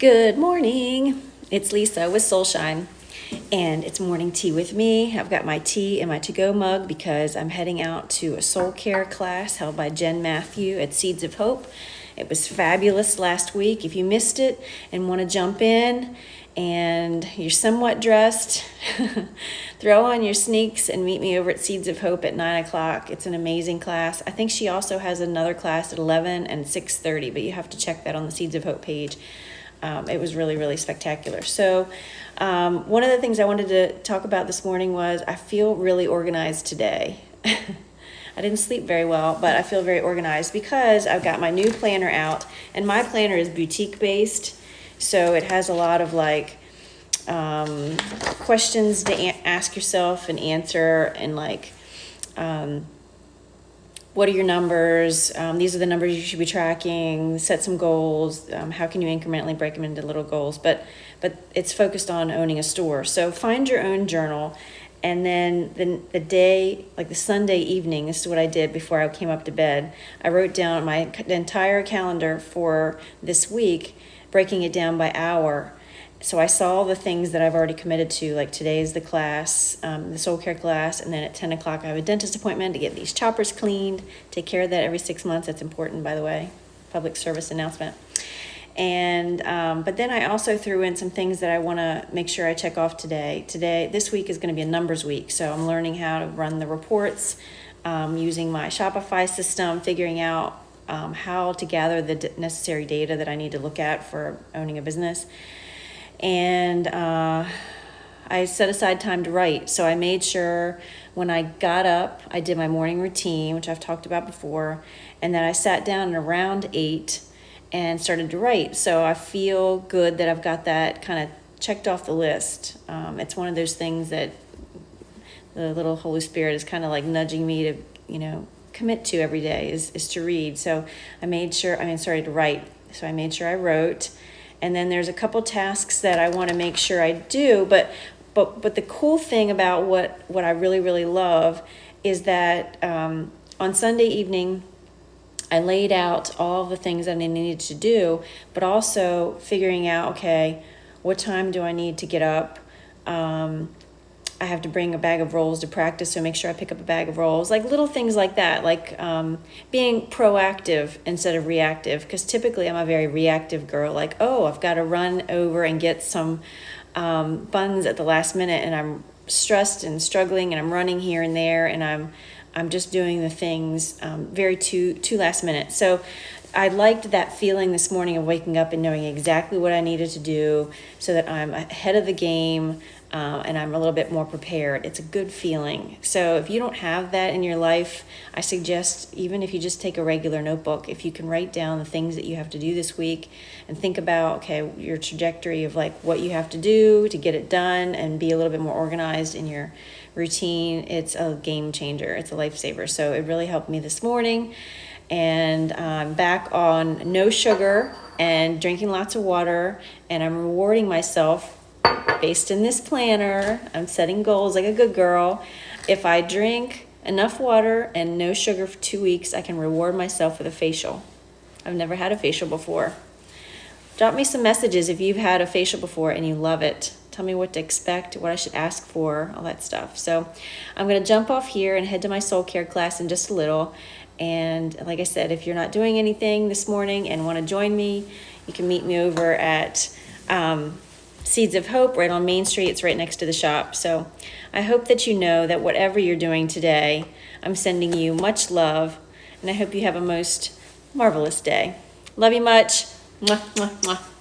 Good morning. It's Lisa with Soulshine, and it's morning tea with me. I've got my tea in my to-go mug because I'm heading out to a soul care class held by Jen Matthew at Seeds of Hope. It was fabulous last week. If you missed it and want to jump in and you're somewhat dressed, throw on your sneaks and meet me over at Seeds of Hope at 9 o'clock. It's an amazing class. I think she also has another class at 11 and 6:30, but you have to check that on the Seeds of Hope page. It was really, really spectacular. So one of the things I wanted to talk about this morning was I feel really organized today. I didn't sleep very well, but I feel very organized because I've got my new planner out, and my planner is boutique based. So it has a lot of like questions to ask yourself and answer, and like what are your numbers? These are the numbers you should be tracking. Set some goals. How can you incrementally break them into little goals? But it's focused on owning a store. So find your own journal, and then the day, like the Sunday evening, this is what I did before I came up to bed. I wrote down my entire calendar for this week, breaking it down by hour. So I saw the things that I've already committed to, like today is the class, the soul care class, and then at 10 o'clock I have a dentist appointment to get these choppers cleaned. Take care of that every 6 months. That's important, by the way. Public service announcement. And but then I also threw in some things that I want to make sure I check off today. This week is going to be a numbers week, so I'm learning how to run the reports, using my Shopify system, figuring out how to gather the necessary data that I need to look at for owning a business. And I set aside time to write. So I made sure when I got up, I did my morning routine, which I've talked about before, and then I sat down at around 8 and started to write. So I feel good that I've got that kind of checked off the list. It's one of those things that the little Holy Spirit is kind of like nudging me to, commit to every day is to read. So to write. So I made sure I wrote. And then there's a couple tasks that I want to make sure I do, but the cool thing about what I really, really love is that on Sunday evening, I laid out all the things that I needed to do, but also figuring out, okay, what time do I need to get up? I have to bring a bag of rolls to practice, so make sure I pick up a bag of rolls, like little things like that, like being proactive instead of reactive, because typically I'm a very reactive girl, like, oh, I've got to run over and get some buns at the last minute, and I'm stressed and struggling, and I'm running here and there, and I'm just doing the things very too last minute. So I liked that feeling this morning of waking up and knowing exactly what I needed to do so that I'm ahead of the game, and I'm a little bit more prepared. It's a good feeling. So if you don't have that in your life, I suggest, even if you just take a regular notebook, if you can write down the things that you have to do this week and think about, okay, your trajectory of like what you have to do to get it done and be a little bit more organized in your routine, it's a game changer. It's a lifesaver. So it really helped me this morning. And I'm back on no sugar and drinking lots of water, and I'm rewarding myself based in this planner. I'm setting goals like a good girl. If I drink enough water and no sugar for 2 weeks, I can reward myself with a facial. I've never had a facial before. Drop me some messages if you've had a facial before and you love it. Tell me what to expect, what I should ask for, all that stuff. So I'm going to jump off here and head to my soul care class in just a little. And like I said, if you're not doing anything this morning and want to join me, you can meet me over at Seeds of Hope right on Main Street. It's right next to the shop. So I hope that you know that whatever you're doing today, I'm sending you much love, and I hope you have a most marvelous day. Love you much. Mwah, mwah, mwah.